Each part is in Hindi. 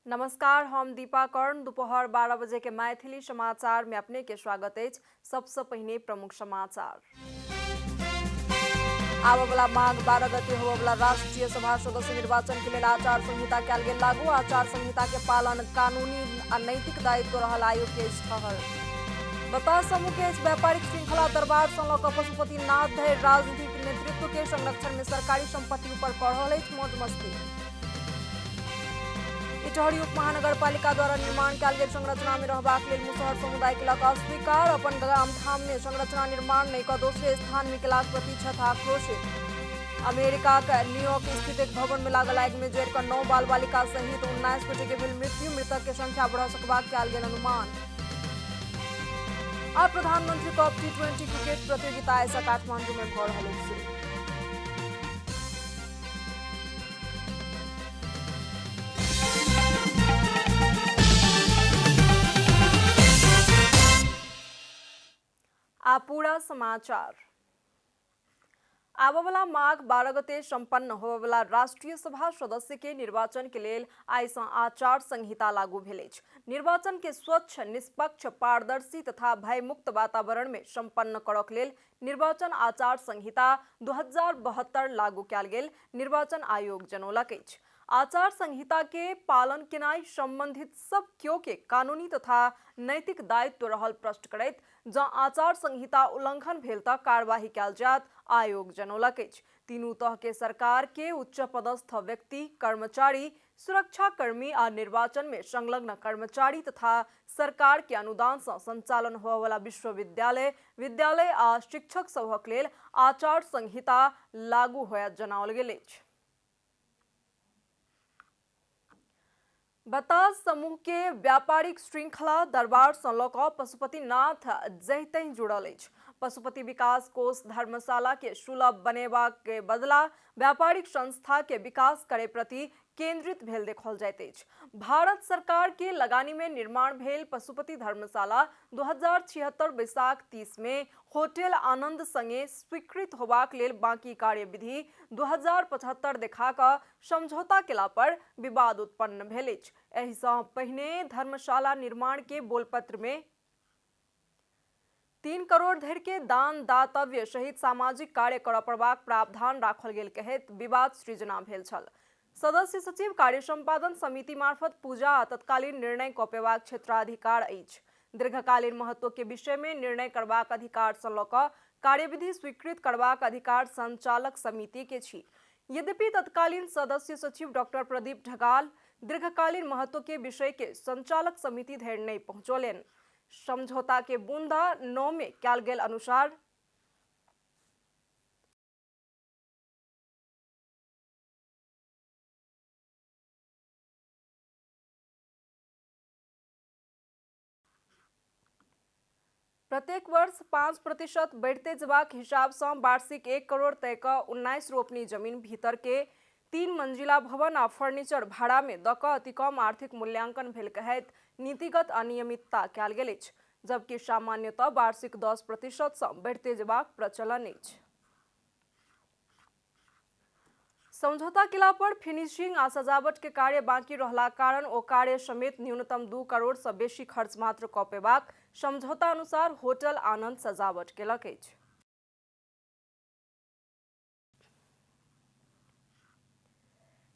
नमस्कार, हम दीपा कर्ण। दोपहर 12 बजे के मैथिली समाचार में अपने के स्वागत है। सबसे पहले प्रमुख समाचार। आबवला माघ 12 गते होबवला राष्ट्रीय सभा सदस्य निर्वाचन के लिए आचार संहिता कयल गेल लागू। आचार संहिता के पालन कानूनी आ नैतिक दायित्व रहल आयोग के ठहर। बता समूह के व्यापारिक श्रृंखला दरबार से लऽ पशुपतिनाथ धरि राजनीतिक नेतृत्व के संरक्षण में सरकारी संपत्ति ऊपर पड़ रहा है मौज मस्ती। इटहरी उप महानगरपालिका द्वारा निर्माण कयल गेल संरचना में रहबाक लेल मुसहर समुदाय केलक अस्वीकार। अपन गामठाम में संरचना निर्माण नहीं कऽ दोसरे स्थान में केलाक प्रतिशत आक्रोशित। अमेरिका के न्यूयॉर्क स्थित एक भवन में लागल आगि में जरि कऽ 9 बाल बालिका सहित 19 गोटे के भेल मृत्यु। मृतक के संख्या बढ़ सकबाक कयल गेल अनुमान। आ प्रधानमंत्री कप T20 क्रिकेट प्रतियोगिता आइ काठमांडू में भऽ रहल अछि शुरू। पूरा समाचार। आबवला माघ 12 गते संपन्न होबवला राष्ट्रीय सभा सदस्य के निर्वाचन के लेल आइ सँ आचार संहिता लागू भेल अछि। निर्वाचन के स्वच्छ, निष्पक्ष, पारदर्शी तथा भयमुक्त वातावरण में संपन्न करक लेल निर्वाचन आचार संहिता 2072 लागू कयल गेल निर्वाचन आयोग जनौलक अछि। आचार संहिता के पालन केनाई संबंधित सब क्यों के कानूनी तथा नैतिक दायित्व रहल प्रश्न करैत जँ आचार संहिता उल्लंघन भेल तऽ कार्यवाही कयल जायत आयोग जनौलक अछि। तीनू तह के सरकार के उच्च पदस्थ व्यक्ति, कर्मचारी, सुरक्षाकर्मी आ निर्वाचन में संलग्न कर्मचारी तथा सरकार के अनुदान से संचालन होबय वाला विश्वविद्यालय, विद्यालय आ शिक्षक सभक लेल आचार संहिता लागू होयत जनाओल गेल अछि। बतास समूह के व्यापारिक श्रृंखला दरबार से लऽ कऽ पशुपतिनाथ जहितहि जुड़ल अछि। पशुपति विकास कोष धर्मशाला के सुलभ बनेबा के बदला व्यापारिक संस्था के विकास करे प्रति केंद्रित भेल देखल जाइत अछि। भारत सरकार के लगानी में निर्माण भेल पशुपति धर्मशाला 2076 बैसाख 30 में होटल आनंद संगे स्वीकृत होबाक लेल बाकी कार्यविधि 2075 देखा कऽ समझौता केला पर विवाद उत्पन्न भेल अछि। एहि सँ पहिने धर्मशाला निर्माण के बोलपत्र में 3 करोड़ धरि के दान दातव्य सहित सामाजिक कार्य करऽ पड़बाक प्रावधान राखल गेल कहैत विवाद सृजना भेल छल। सदस्य सचिव कार्य संपादन समिति मार्फत पूजा आ तत्कालीन निर्णय कऽ पेबाक क्षेत्राधिकार अछि। दीर्घकालीन महत्व के विषय में निर्णय करबाक अधिकार सँ लऽ कऽ कार्यविधि स्वीकृत करबाक अधिकार संचालक समिति के छी। यद्यपि तत्कालीन सदस्य सचिव डॉक्टर प्रदीप ढकाल दीर्घकालीन महत्व के विषय के संचालक समिति धरि नहीं पहुंचौलनि। समझौता के बूंदा 9 में कयल गेल अनुसार प्रत्येक वर्ष 5% बढ़ते जबाक हिसाब से वार्षिक 1 करोड़ तय कऽ 19 रोपनी जमीन भीतर के 3 मंजिला भवन आ फर्नीचर भाड़ा में दऽ कऽ अति कम आर्थिक मूल्यांकन भेल कहैत नीतिगत अनियमितता कयल गेल अछि, जबकि सामान्यतः वार्षिक 10% से बढ़ते जबाक प्रचलन अछि। समझौता केला पर फिनिशिंग आ सजावट के कार्य बाकी रहला कारण ओ कार्य समेत न्यूनतम 2 करोड़ से बेसी खर्च मात्र कऽ पेबाक समझौता अनुसार होटल आनंद सजावट केलक अछि।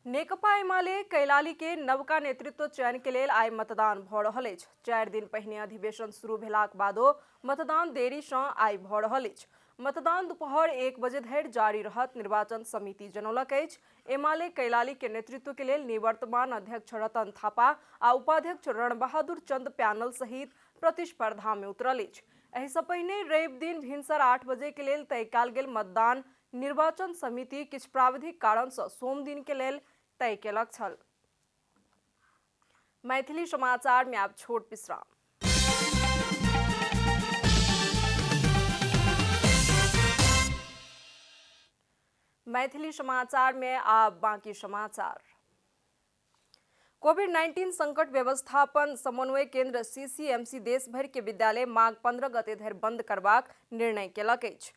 नेकपा एमाले कैलाली के नवका नेतृत्व चयन के लेल आइ मतदान भऽ रहल अछि। 4 दिन पहिने अधिवेशन शुरू भेलाक बादो मतदान देरी सँ आइ भऽ रहल अछि। मतदान दोपहर 1 बजे धरि जारी रहत निर्वाचन समिति जनौलक अछि। एमाले कैलाली के नेतृत्व के लेल निवर्तमान अध्यक्ष रतन थापा आ उपाध्यक्ष रणबहादुर चंद प्यानल सहित प्रतिस्पर्धा में उतरल अछि। एहि सँ पहिने रवि दिन भिनसर 8 बजे के लेल तय कयल गेल मतदान निर्वाचन समिति किछु प्राविधिक कारण सँ सोम दिन के लेल तय केलक छल। मैथिली समाचार में आप छोट विश्राम। मैथिली समाचार में आप बाकी समाचार। कोविड-19 संकट व्यवस्थापन समन्वय केंद्र CCMC देश भर के विद्यालय माघ 15 गते धरि बंद करबाक निर्णय केलक अछि।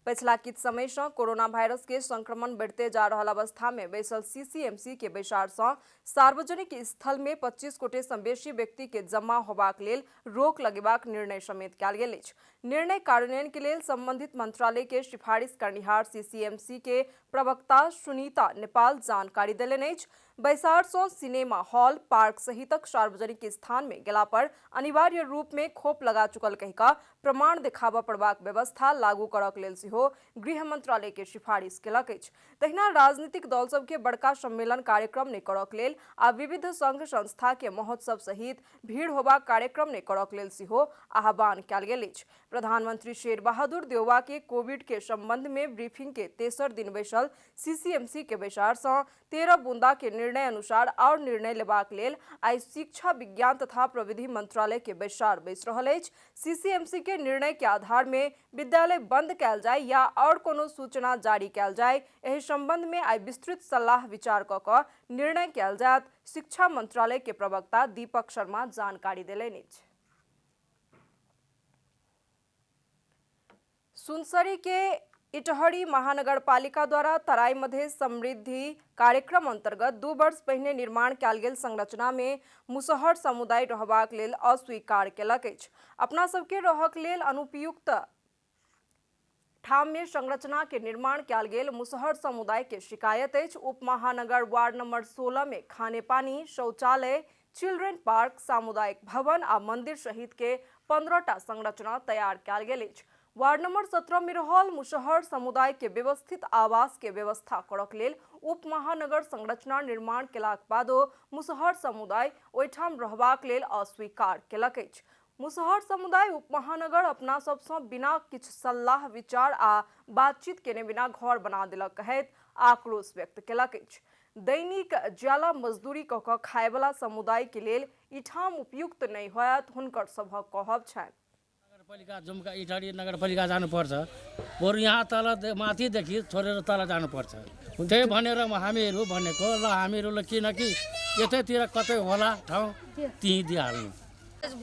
पिछला किछ समय से कोरोना वायरस के संक्रमण बढ़ते जा रहा अवस्था में बैसल सीसीएमसी के बैसार से सार्वजनिक स्थल में 25 गोटे से बेसी व्यक्ति के जमा होबाक लेल रोक लगेबाक निर्णय समेत कयल गेल अछि। निर्णय कार्यान्वयन के लेल संबंधित मंत्रालय के सिफारिश करनिहार सीसीएमसी के प्रवक्ता सुनीता नेपाल जानकारी देलनि अछि। बैसार से सिनेमा हॉल, पार्क सहितक सार्वजनिक स्थान में गेला पर अनिवार्य रूप में खोप लगा चुकल कहिका प्रमाण देखाबऽ पड़बाक व्यवस्था लागू करक लेल सेहो गृह मंत्रालय के सिफारिश केलक अछि। तहिना राजनीतिक दल सब के बड़का सम्मेलन कार्यक्रम ने करक लेल आ विविध संघ संस्था के महोत्सव सहित भीड़ होबाक कार्यक्रम ने करक लेल सेहो आह्वान कयल गेल अछि। प्रधानमंत्री शेर बहादुर देउवा के कोविड के संबंध में ब्रीफिंग के तेसर दिन बैसल सीसीएमसी के बैसार से 13 बूंदा के निर्णय अनुसार और निर्णय लेबाक लेल आई शिक्षा विज्ञान तथा प्रविधि मंत्रालय के बैसार बैस रहल अछि। सीसीएमसी के निर्णय के आधार में विद्यालय बंद कयल जाय या और कोनो सूचना जारी कयल जाय, एहि संबंध में आई विस्तृत सलाह विचार क क निर्णय कयल जायत, शिक्षा मंत्रालय के प्रवक्ता दीपक शर्मा जानकारी देलनि अछि। सुनसरी के इटहरी महानगर पालिका द्वारा तराई मध्य समृद्धि कार्यक्रम अंतर्गत 2 वर्ष पहिने निर्माण कयल गेल संरचना में मुसहर समुदाय रहबाक लेल अस्वीकार केलक अछि। अपना सबके रहक लेल अनुपयुक्त ठाम में संरचना के निर्माण कयल गेल मुसहर समुदाय के शिकायत अछि। उप महानगर वार्ड नंबर 16 में खाने पानी, शौचालय, चिल्ड्रेन पार्क, सामुदायिक भवन आ मंदिर सहित के 15टा संरचना तैयार कयल गेल अछि। वार्ड नंबर 17 में रहल मुसहर समुदाय के व्यवस्थित आवास के व्यवस्था करक लेल उप महानगर संरचना निर्माण केलाक बादो मुसहर समुदाय ओहिठाम रहबाक लेल अस्वीकार केलक अछि। मुसहर समुदाय उप महानगर अपना सबसँ बिना किछु सलाह विचार आ बातचीत केने बिना घर बना देलक कहैत आक्रोश व्यक्त केलक अछि। दैनिक ज्याला मजदूरी क क खाय वाला समुदाय के लेल ई ठाम उपयुक्त नहीं होयत हुनकर सभक कहब छनि। नगरपालिका जुम्का इटहरी नगरपालिका जानुपर्छ, बरु यहाँ तल माथिदेखि छोडेर तल जानुपर्छ। त्यही भनेर हामीहरू भनेको ल हामीहरूले किनकि यतैतिर कतै होला ठाउँ त्यहीँ दिइहाल्नु।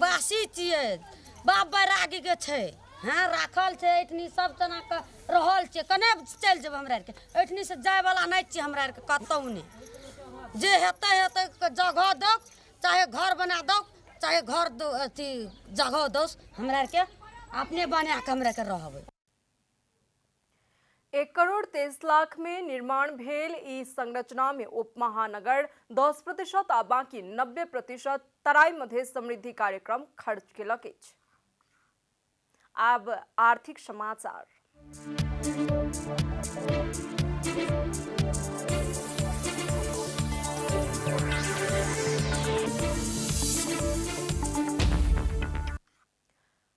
बासी छियै, बाप बैरागीके छै, हाँ राखल छै, एठनी सब जना के रहल छै, कने चलि जेब हमरा आरके, एठनी से जाय वाला नहीं छी हमरा आरके कतौ ने। जे हेतै हेतै जगह दो, चाहे घर बना दो, चाहे घर दो अथी जगह दो, हमरा आरके अपने बना के हमरा के रहबै। 1 करोड़ 23 लाख में निर्माण भेल ई संरचना में उप महानगर 10% आ बाकी 90% तराई मध्य समृद्धि कार्यक्रम खर्च केलक अछि। अब आर्थिक समाचार।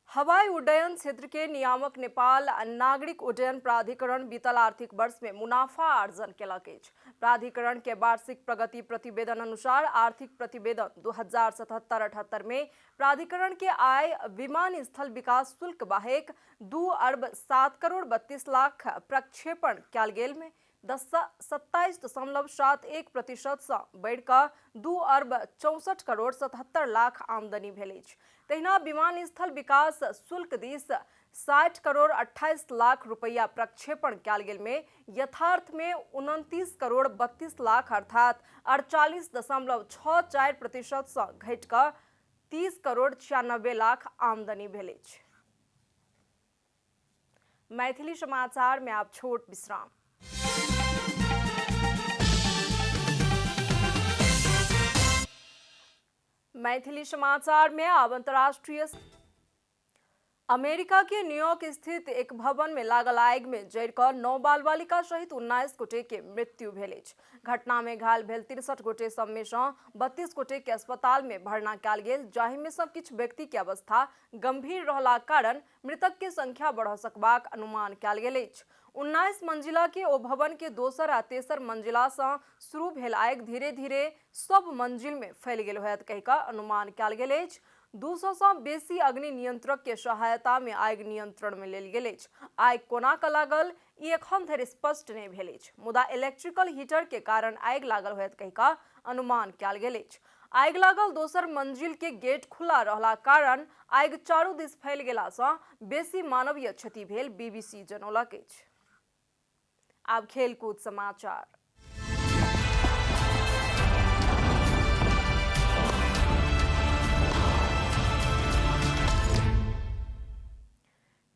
हवाई उड्डयन क्षेत्र के नियामक नेपाल नागरिक उड्डयन प्राधिकरण बीतल आर्थिक वर्ष में मुनाफा अर्जन केलक अछि। प्राधिकरण के वार्षिक प्रगति प्रतिवेदन अनुसार आर्थिक प्रतिवेदन 2077-78 में प्राधिकरण के आय विमान स्थल विकास शुल्क बाहेक 2 अरब 7 करोड़ 32 लाख प्रक्षेपण कयल गेल में 27.71% से बढ़िकऽ 2 अरब 64 करोड़ 77 लाख आमदनी भेल अछि। तहिना विमान स्थल विकास शुल्क दिस 60 करोड़ 28 लाख रुपया प्रक्षेपण कयल गेल में यथार्थ में 29 करोड़ 32 लाख अर्थात 48.64% से घटिकऽ 30 करोड़ 96 लाख आमदनी भेल अछि। मैथिली समाचार में आप छोट विश्राम। मैथिली समाचार में अब अंतर्राष्ट्रीय। अमेरिका के न्यूयॉर्क स्थित एक भवन में लागल आगि में जरिकऽ 9 बाल बालिका सहित 19 गोटे के मृत्यु भेल अछि। घटना में घायल भेल 63 गोटे सब में से 32 गोटे के अस्पताल में भर्ना कयल गेल, जाहि में सब किछु व्यक्ति के अवस्था गंभीर रहलाक कारण मृतक के संख्या बढ़ सकबाक अनुमान कयल गेल अछि। 19 मंजिला के ओ भवन के दोसर आ तेसर मंजिला से शुरू भेल आगि धीरे धीरे सब मंजिल में फैल गेल होयत कहिकऽ अनुमान कयल गेल अछि। 200 से बेसी अग्नि नियंत्रक के सहायता में आगि नियंत्रण में लेल गेल अछि। आगि कोना कऽ लागल ई एखन धरि स्पष्ट नहि भेल अछि, मुदा इलेक्ट्रिकल हीटर के कारण आगि लागल होयत कहिकऽ अनुमान कयल गेल अछि। आगि लागल दोसर मंजिल के गेट खुला रहला कारण आगि चारू दिस फैल गेला सँ बेसी मानवीय क्षति भेल, बीबीसी जनौलक अछि। आब खेलकूद समाचार।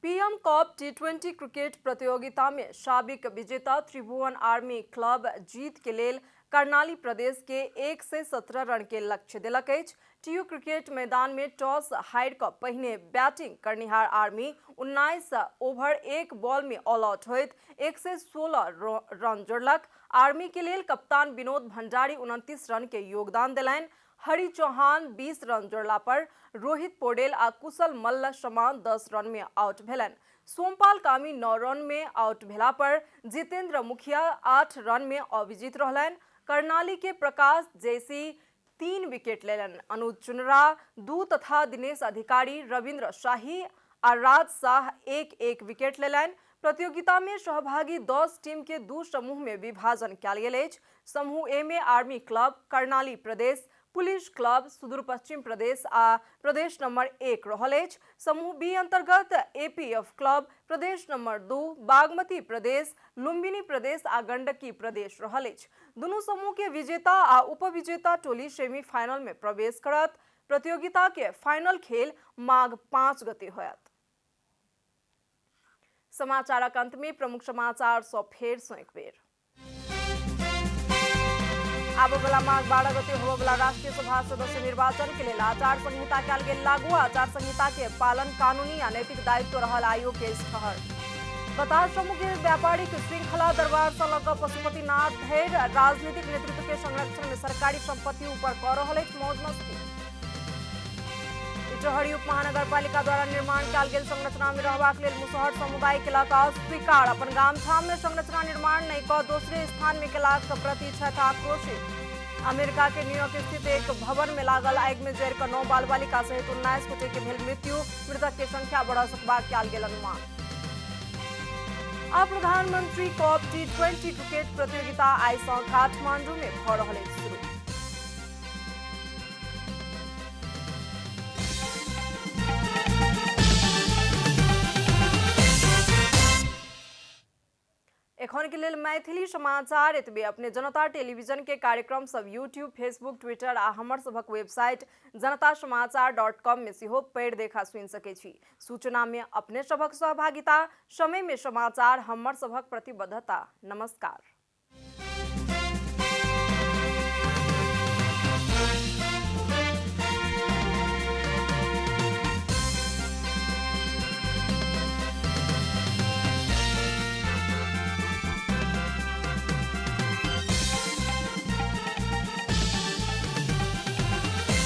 पीएम कप टी20 क्रिकेट प्रतियोगिता में साबिक विजेता त्रिभुवन आर्मी क्लब जीत के लेल कर्णाली प्रदेश के 117 रन के लक्ष्य दिलक अछि। टीयू क्रिकेट मैदान में टॉस हारि कऽ पहिने बैटिंग करनिहार आर्मी 19 ओवर 1 बॉल में ऑल आउट होइत 116 रन जोड़लक। आर्मी के लेल कप्तान विनोद भंडारी 29 रन के योगदान दिलनि। हरि चौहान 20 रन जोड़ला पर रोहित पौडेल आ कुशल मल्ल समान 10 रन में आउट भेलन। सोमपाल कामी 9 रन में आउट भेला पर जितेंद्र मुखिया 8 रन में अविजित रहलन। कर्णाली के प्रकाश जैसी 3 विकेट लेलन। अनुज चुनरा 2 तथा दिनेश अधिकारी, रविंद्र शाही और राज शाह 1-1 विकेट लेलन। प्रतियोगिता में सहभागी 10 टीम के 2 समूह में विभाजन कयल गेल अछि। समूह ए में आर्मी क्लब कर्णाली प्रदेश, पुलिस क्लब सुदूर पश्चिम प्रदेश आ प्रदेश नंबर 1 रहल अछि। समूह बी अंतर्गत एपीएफ क्लब प्रदेश नंबर 2, बागमती प्रदेश, लुम्बिनी प्रदेश आ गंडकी प्रदेश रहल अछि। दुनू समूह के विजेता आ उपविजेता टोली सेमीफाइनल में प्रवेश करत। प्रतियोगिता के फाइनल खेल माघ 5 गते होयत। समाचारक अंत में प्रमुख समाचार सँ फेर सँ एक बेर। आबय वाला माघ 12 गते होबय वाला राष्ट्रीय सभा सदस्य निर्वाचन के लेल आचार संहिता कयल गेल लागू। आचार संहिता के पालन कानूनी आ नैतिक दायित्व रहल आयोग के ठहर। बतास समूह के व्यापारिक श्रृंखला दरबार से लऽ कऽ पशुपतिनाथ धरि राजनीतिक नेतृत्व के संरक्षण में सरकारी संपत्ति ऊपर कऽ रहल अछि मौज मस्ती। इटहरी उप महानगरपालिका द्वारा निर्माण कयल गेल संरचना में रहबाक लेल मुसहर समुदाय केलक अस्वीकार। अपन गाम ठाम में संरचना निर्माण नहीं कऽ दोसरे स्थान में केलाक प्रति छथि आक्रोशित। अमेरिका के न्यूयॉर्क स्थित एक भवन में लागल आगि में जरि कऽ 9 बाल बालिका सहित 19 गोटे के भेल मृत्यु। मृतक के संख्या बढ़ सकबाक कयल गेल अनुमान। आ प्रधानमंत्री कप टी20 क्रिकेट प्रतियोगिता आइ सँ काठमांडू में भऽ रहल अछि शुरू। एखन के लेल मैथिली समाचार एतबे। अपने जनता टेलीविजन के कार्यक्रम सब यूट्यूब, फेसबुक, ट्विटर आ हमर सभक वेबसाइट जनतासमाचार.com में सेहो पढ़ि देखा सुनि सकै छी। सूचना में अपने सभक सहभागिता, समय में समाचार, हमर सभक प्रतिबद्धता। नमस्कार।